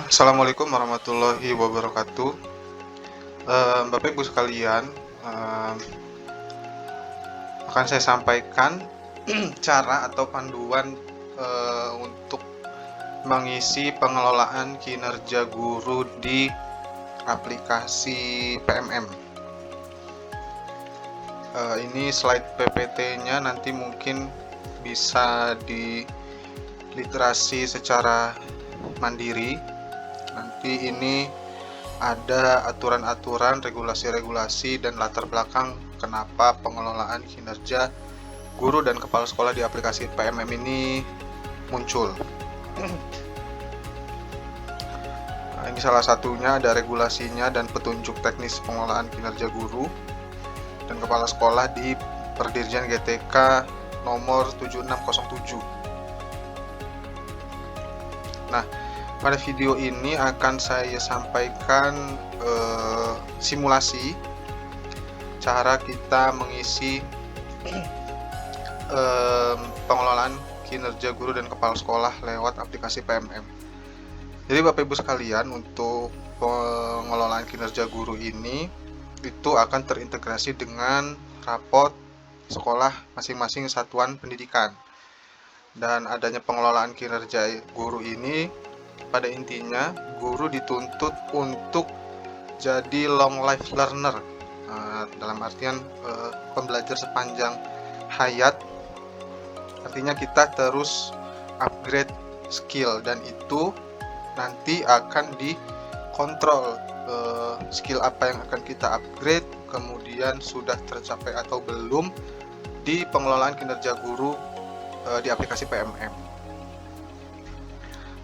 Assalamualaikum warahmatullahi wabarakatuh. Bapak Ibu sekalian, eee, akan saya sampaikan cara atau panduan, untuk mengisi pengelolaan kinerja guru di aplikasi PMM. Ini slide PPT-nya nanti mungkin bisa diliterasi secara mandiri. Nanti ini ada aturan-aturan, regulasi-regulasi, dan latar belakang kenapa pengelolaan kinerja guru dan kepala sekolah di aplikasi PMM ini muncul. Nah, ini salah satunya, ada regulasinya dan petunjuk teknis pengelolaan kinerja guru dan kepala sekolah di Perdirjen GTK nomor 7607. Nah, pada video ini akan saya sampaikan simulasi cara kita mengisi pengelolaan kinerja guru dan kepala sekolah lewat aplikasi PMM. Jadi Bapak Ibu sekalian, untuk pengelolaan kinerja guru ini itu akan terintegrasi dengan rapot sekolah masing-masing satuan pendidikan. Dan adanya pengelolaan kinerja guru ini, pada intinya guru dituntut untuk jadi long life learner, dalam artian pembelajar sepanjang hayat. Artinya kita terus upgrade skill, dan itu nanti akan dikontrol, skill apa yang akan kita upgrade, kemudian sudah tercapai atau belum di pengelolaan kinerja guru di aplikasi PMM.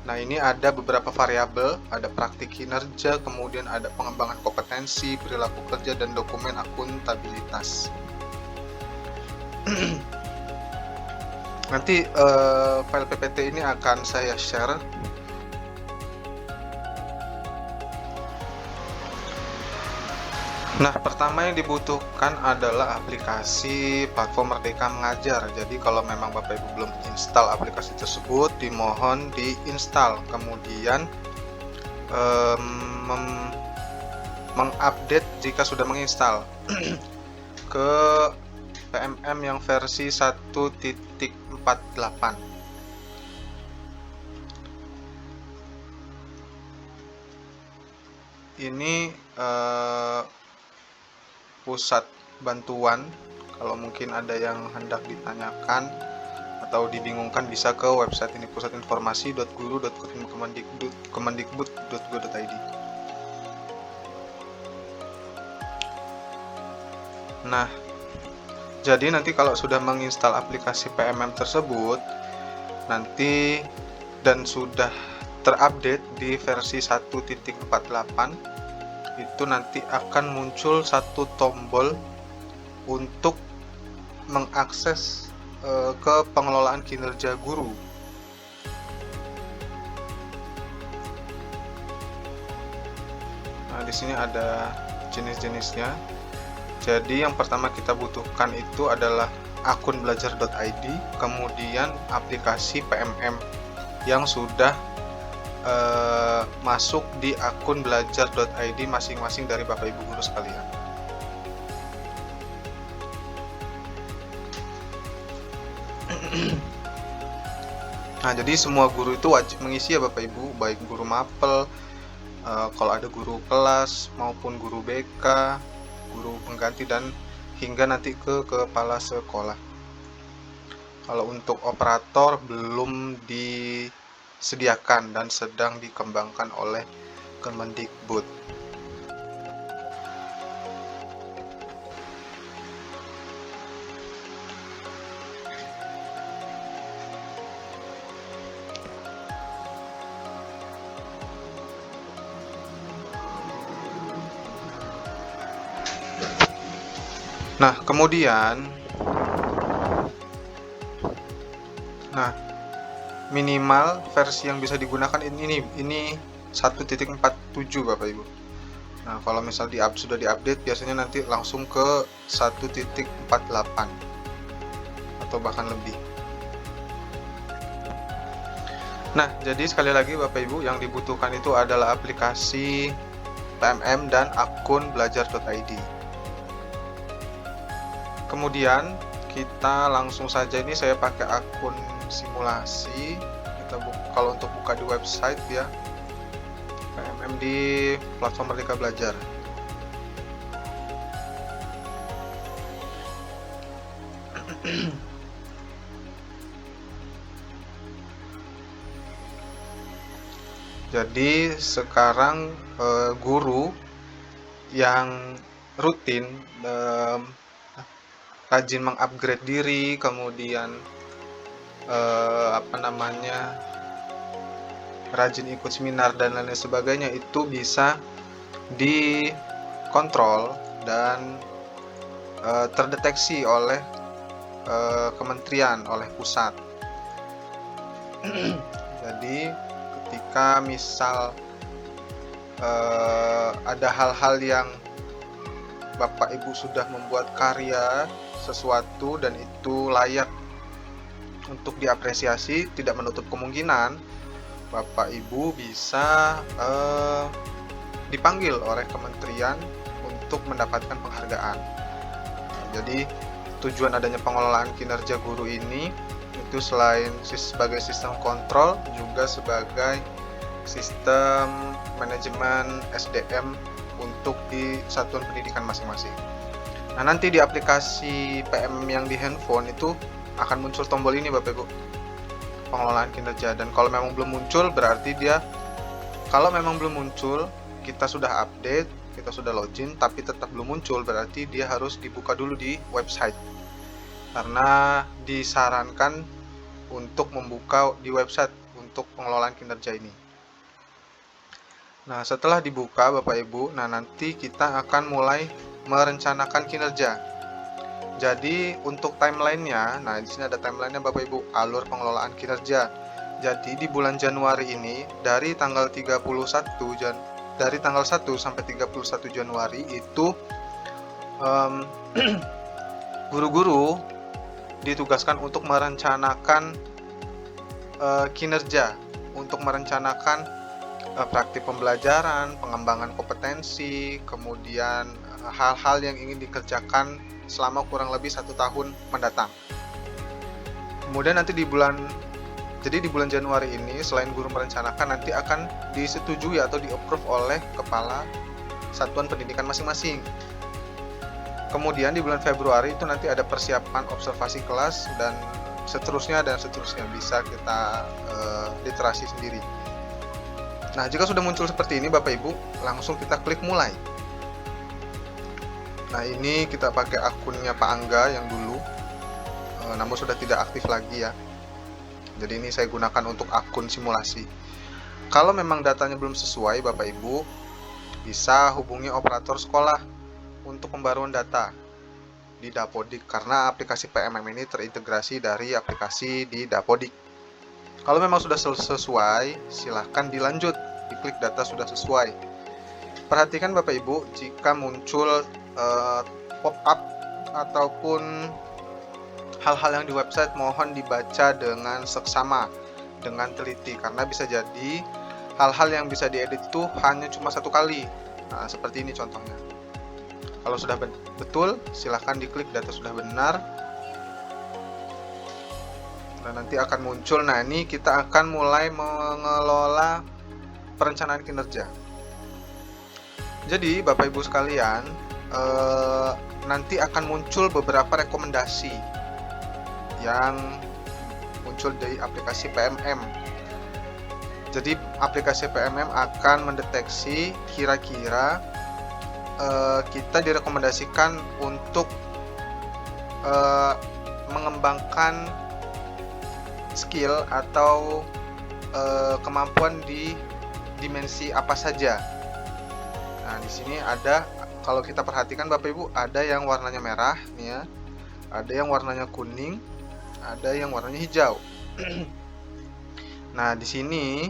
Nah, ini ada beberapa variabel, ada praktik kinerja, kemudian ada pengembangan kompetensi, perilaku kerja, dan dokumen akuntabilitas. Nanti file PPT ini akan saya share. Nah, pertama yang dibutuhkan adalah aplikasi platform Merdeka Mengajar. Jadi kalau memang Bapak Ibu belum install aplikasi tersebut, dimohon diinstal. Kemudian mengupdate jika sudah menginstal ke PMM yang versi 1.48. Ini pusat bantuan. Kalau mungkin ada yang hendak ditanyakan atau dibingungkan, bisa ke website ini, pusatinformasi.guru.kemendikbud.go.id. Nah, jadi nanti kalau sudah menginstal aplikasi PMM tersebut nanti dan sudah terupdate di versi 1.48, itu nanti akan muncul satu tombol untuk mengakses ke pengelolaan kinerja guru. Nah, di sini ada jenis-jenisnya. Jadi yang pertama kita butuhkan itu adalah akun belajar.id, kemudian aplikasi PMM yang sudah masuk di akun belajar.id masing-masing dari Bapak Ibu guru sekalian. Nah, jadi semua guru itu wajib mengisi ya Bapak Ibu, baik guru mapel, kalau ada guru kelas maupun guru BK, guru pengganti, dan hingga nanti ke kepala sekolah. Kalau untuk operator belum disediakan dan sedang dikembangkan oleh Kemendikbud. Nah, kemudian minimal versi yang bisa digunakan ini 1.47 Bapak Ibu. Nah, kalau misal sudah diupdate, biasanya nanti langsung ke 1.48 atau bahkan lebih. Nah, jadi sekali lagi Bapak Ibu, yang dibutuhkan itu adalah aplikasi PMM dan akun belajar.id. Kemudian kita langsung saja, ini saya pakai akun simulasi. Kalau untuk buka di website ya, PMM di platform Merdeka Belajar. Jadi sekarang guru yang rutin rajin mengupgrade diri, kemudian rajin ikut seminar dan lain sebagainya, itu bisa dikontrol dan terdeteksi oleh kementerian, oleh pusat. Jadi ketika misal ada hal-hal yang Bapak Ibu sudah membuat karya sesuatu dan itu layak untuk diapresiasi, tidak menutup kemungkinan Bapak Ibu bisa dipanggil oleh kementerian untuk mendapatkan penghargaan. Jadi tujuan adanya pengelolaan kinerja guru ini itu selain sebagai sistem kontrol, juga sebagai sistem manajemen SDM untuk di satuan pendidikan masing-masing. Nah, nanti di aplikasi PMM yang di handphone itu akan muncul tombol ini Bapak Ibu, pengelolaan kinerja. Dan kalau memang belum muncul, berarti kalau memang belum muncul, kita sudah update, kita sudah login, tapi tetap belum muncul, berarti dia harus dibuka dulu di website. Karena disarankan untuk membuka di website untuk pengelolaan kinerja ini. Nah, setelah dibuka Bapak Ibu, nanti kita akan mulai merencanakan kinerja. Jadi untuk timelinenya, nah di sini ada timelinenya Bapak Ibu, alur pengelolaan kinerja. Jadi di bulan Januari ini dari tanggal 1 sampai 31 Januari itu guru-guru ditugaskan untuk merencanakan kinerja, untuk merencanakan praktik pembelajaran, pengembangan kompetensi, kemudian hal-hal yang ingin dikerjakan selama kurang lebih 1 tahun mendatang. Kemudian nanti di bulan Januari ini, selain guru merencanakan, nanti akan disetujui atau di-approve oleh kepala satuan pendidikan masing-masing. Kemudian di bulan Februari itu nanti ada persiapan observasi kelas dan seterusnya bisa kita literasi sendiri. Nah, jika sudah muncul seperti ini Bapak Ibu, langsung kita klik mulai. Nah, ini kita pakai akunnya Pak Angga yang dulu, namun sudah tidak aktif lagi ya. Jadi ini saya gunakan untuk akun simulasi. Kalau memang datanya belum sesuai Bapak Ibu, bisa hubungi operator sekolah untuk pembaruan data di Dapodik, karena aplikasi PMM ini terintegrasi dari aplikasi di Dapodik. Kalau memang sudah sesuai, silahkan dilanjut, diklik data sudah sesuai. Perhatikan Bapak Ibu, jika muncul pop-up ataupun hal-hal yang di website, mohon dibaca dengan seksama, dengan teliti, karena bisa jadi hal-hal yang bisa diedit itu hanya cuma 1 kali. Nah, seperti ini contohnya. Kalau sudah betul, silahkan diklik data sudah benar. Nah, nanti akan muncul. Nah, ini kita akan mulai mengelola perencanaan kinerja. Jadi Bapak Ibu sekalian, nanti akan muncul beberapa rekomendasi yang muncul dari aplikasi PMM. Jadi aplikasi PMM akan mendeteksi kira-kira kita direkomendasikan untuk mengembangkan skill atau kemampuan di dimensi apa saja. Nah, di sini ada, kalau kita perhatikan Bapak Ibu, ada yang warnanya merah nih ya, ada yang warnanya kuning, ada yang warnanya hijau. Nah, di sini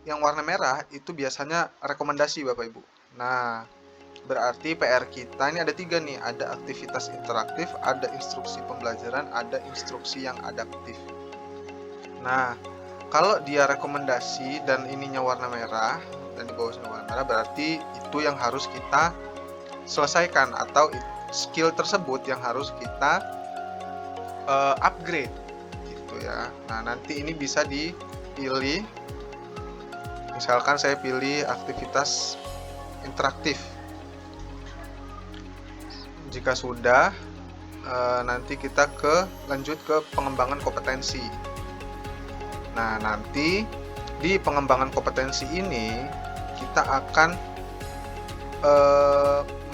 yang warna merah itu biasanya rekomendasi Bapak Ibu. Nah, berarti PR kita ini ada 3 nih, ada aktivitas interaktif, ada instruksi pembelajaran, ada instruksi yang adaptif. Nah, kalau dia rekomendasi dan ininya warna merah dan di bawahnya warna merah, berarti itu yang harus kita selesaikan atau skill tersebut yang harus kita upgrade gitu ya. Nah, nanti ini bisa dipilih. Misalkan saya pilih aktivitas interaktif. Jika sudah, nanti kita lanjut ke pengembangan kompetensi. Nah, nanti di pengembangan kompetensi ini kita akan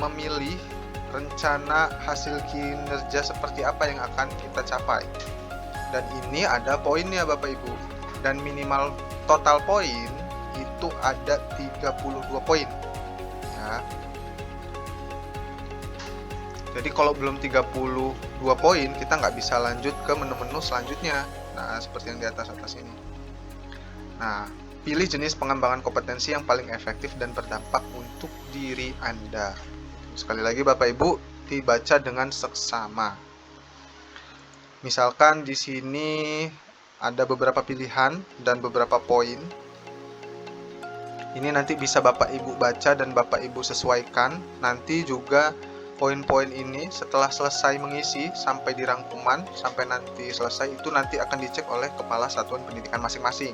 memilih rencana hasil kinerja seperti apa yang akan kita capai. Dan ini ada poinnya Bapak Ibu. Dan minimal total poin itu ada 32 poin. Ya. Jadi kalau belum 32 poin, kita nggak bisa lanjut ke menu-menu selanjutnya. Nah, seperti yang di atas ini. Nah, pilih jenis pengembangan kompetensi yang paling efektif dan berdampak untuk diri Anda. Sekali lagi Bapak Ibu, dibaca dengan seksama. Misalkan di sini ada beberapa pilihan dan beberapa poin. Ini nanti bisa Bapak Ibu baca dan Bapak Ibu sesuaikan. Nanti juga poin-poin ini setelah selesai mengisi sampai di rangkuman, sampai nanti selesai, itu nanti akan dicek oleh kepala satuan pendidikan masing-masing.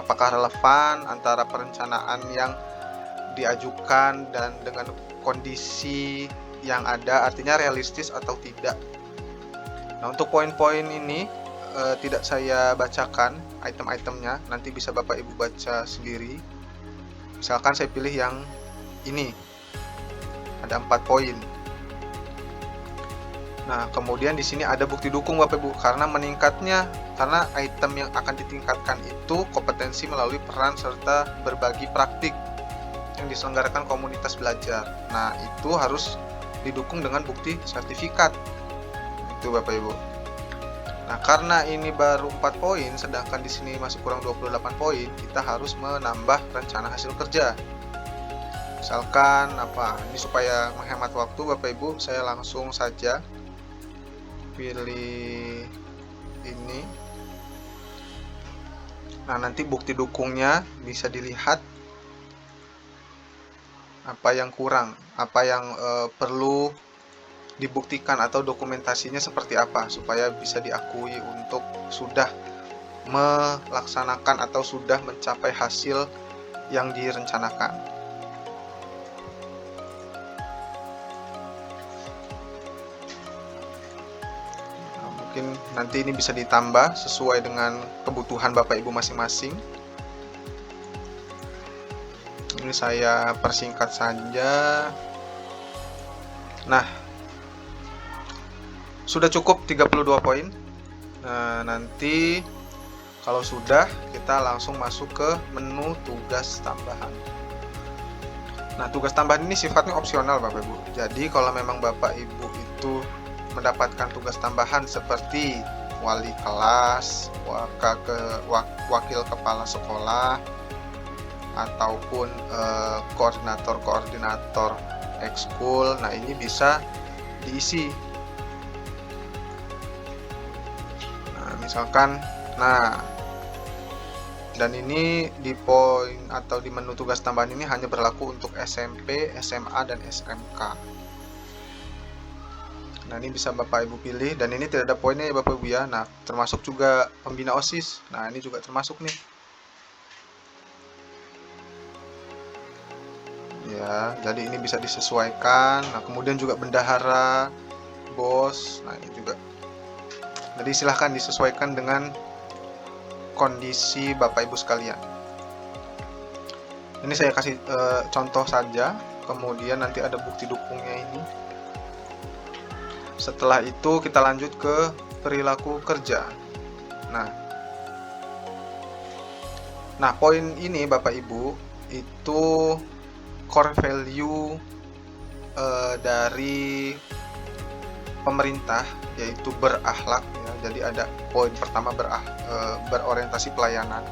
Apakah relevan antara perencanaan yang diajukan dan dengan kondisi yang ada, artinya realistis atau tidak. Nah, untuk poin-poin ini tidak saya bacakan item-itemnya, nanti bisa Bapak Ibu baca sendiri. Misalkan saya pilih yang ini, ada 4 poin. Nah, kemudian di sini ada bukti dukung Bapak Ibu, karena item yang akan ditingkatkan itu kompetensi melalui peran serta berbagi praktik yang diselenggarakan komunitas belajar. Nah, itu harus didukung dengan bukti sertifikat. Itu Bapak Ibu. Nah, karena ini baru 4 poin, sedangkan di sini masih kurang 28 poin, kita harus menambah rencana hasil kerja. Misalkan ini supaya menghemat waktu Bapak Ibu, saya langsung saja pilih ini. Nah, nanti bukti dukungnya bisa dilihat apa yang kurang, apa yang perlu dibuktikan atau dokumentasinya seperti apa supaya bisa diakui untuk sudah melaksanakan atau sudah mencapai hasil yang direncanakan. Mungkin nanti ini bisa ditambah sesuai dengan kebutuhan Bapak Ibu masing-masing. Ini saya persingkat saja. Nah, sudah cukup 32 poin. Nah, nanti kalau sudah, kita langsung masuk ke menu tugas tambahan. Nah, tugas tambahan ini sifatnya opsional Bapak Ibu. Jadi kalau memang Bapak Ibu itu mendapatkan tugas tambahan seperti wali kelas, wakil kepala sekolah, ataupun koordinator ekskul, nah ini bisa diisi. Nah, misalkan, dan ini di poin atau di menu tugas tambahan ini hanya berlaku untuk SMP, SMA, dan SMK. Nah, ini bisa Bapak Ibu pilih, dan ini tidak ada poinnya ya Bapak Ibu ya. Nah, termasuk juga pembina OSIS. Nah, ini juga termasuk nih. Ya, jadi ini bisa disesuaikan. Nah, kemudian juga bendahara, bos. Nah, ini juga. Jadi silahkan disesuaikan dengan kondisi Bapak Ibu sekalian. Ini saya kasih contoh saja. Kemudian nanti ada bukti dukungnya ini. Setelah itu kita lanjut ke perilaku kerja. Nah, poin ini Bapak Ibu itu core value dari pemerintah, yaitu berakhlak ya. Jadi ada poin pertama berorientasi pelayanan.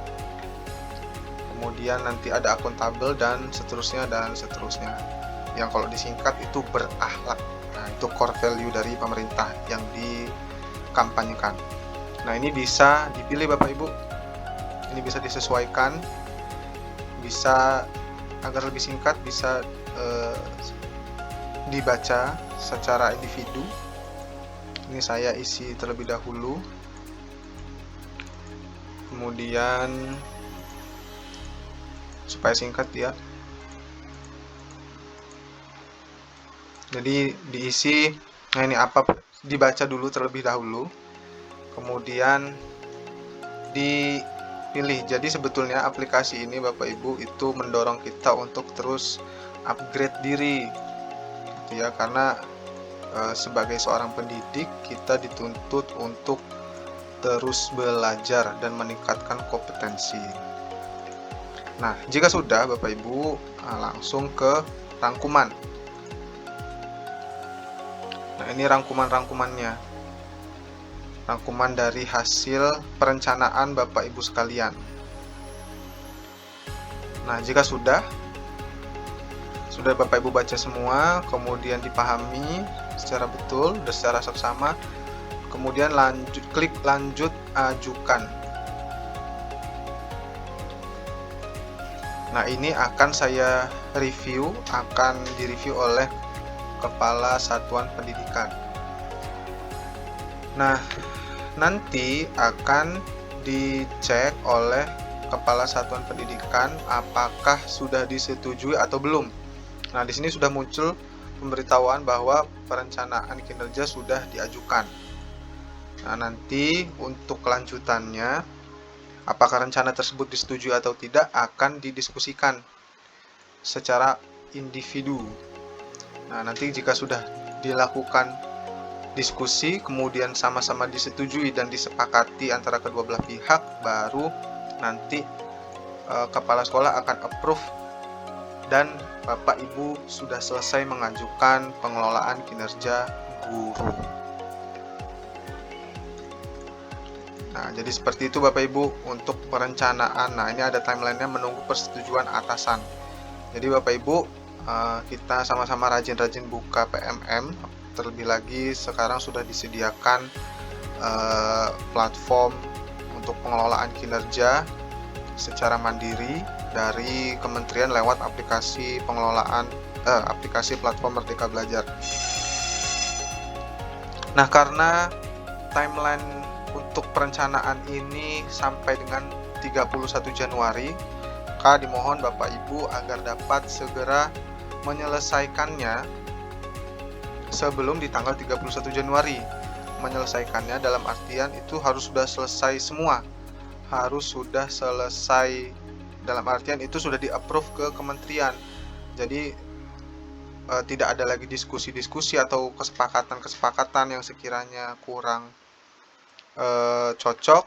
Kemudian nanti ada akuntabel dan seterusnya dan seterusnya. Yang kalau disingkat itu berakhlak. Nah, itu core value dari pemerintah yang dikampanyekan. Nah, ini bisa dipilih Bapak Ibu. Ini bisa disesuaikan, bisa agar lebih singkat bisa dibaca secara individu. Ini saya isi terlebih dahulu. Kemudian supaya singkat ya. Jadi diisi, nah ini apa, dibaca dulu terlebih dahulu, kemudian dipilih. Jadi sebetulnya aplikasi ini Bapak Ibu itu mendorong kita untuk terus upgrade diri, gitu ya, karena sebagai seorang pendidik kita dituntut untuk terus belajar dan meningkatkan kompetensi. Nah, jika sudah Bapak Ibu, langsung ke rangkuman. Nah, ini rangkuman-rangkumannya. Rangkuman dari hasil perencanaan Bapak Ibu sekalian. Nah, jika sudah Bapak Ibu baca semua, kemudian dipahami secara betul dan secara seksama, kemudian klik lanjut ajukan. Nah, ini akan saya review, akan direview oleh Kepala Satuan Pendidikan. Nah, nanti akan dicek oleh Kepala Satuan Pendidikan apakah sudah disetujui atau belum. Nah, di sini sudah muncul pemberitahuan bahwa perencanaan kinerja sudah diajukan. Nah, nanti untuk kelanjutannya, apakah rencana tersebut disetujui atau tidak akan didiskusikan secara individu. Nah, nanti jika sudah dilakukan diskusi, kemudian sama-sama disetujui dan disepakati antara kedua belah pihak, baru nanti kepala sekolah akan approve dan Bapak Ibu sudah selesai mengajukan pengelolaan kinerja guru. Nah, jadi seperti itu Bapak Ibu untuk perencanaan. Nah, ini ada timelinenya menunggu persetujuan atasan. Jadi Bapak Ibu, kita sama-sama rajin-rajin buka PMM. Terlebih lagi sekarang sudah disediakan platform untuk pengelolaan kinerja secara mandiri dari kementerian lewat aplikasi pengelolaan aplikasi platform Merdeka Belajar. Nah, karena timeline untuk perencanaan ini sampai dengan 31 Januari, maka dimohon Bapak Ibu agar dapat segera menyelesaikannya sebelum di tanggal 31 Januari. Menyelesaikannya dalam artian itu harus sudah selesai semua. Harus sudah selesai dalam artian itu sudah di-approve ke kementerian. Jadi tidak ada lagi diskusi-diskusi atau kesepakatan-kesepakatan yang sekiranya kurang cocok.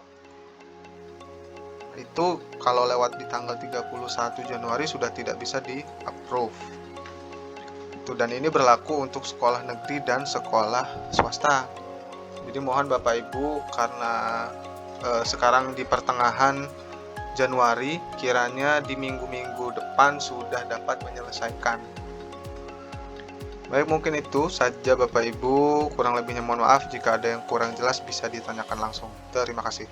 Itu kalau lewat di tanggal 31 Januari sudah tidak bisa di-approve. Dan ini berlaku untuk sekolah negeri dan sekolah swasta. Jadi mohon Bapak Ibu, karena sekarang di pertengahan Januari, kiranya di minggu-minggu depan sudah dapat menyelesaikan. Baik, mungkin itu saja Bapak Ibu. Kurang lebihnya mohon maaf, jika ada yang kurang jelas bisa ditanyakan langsung. Terima kasih.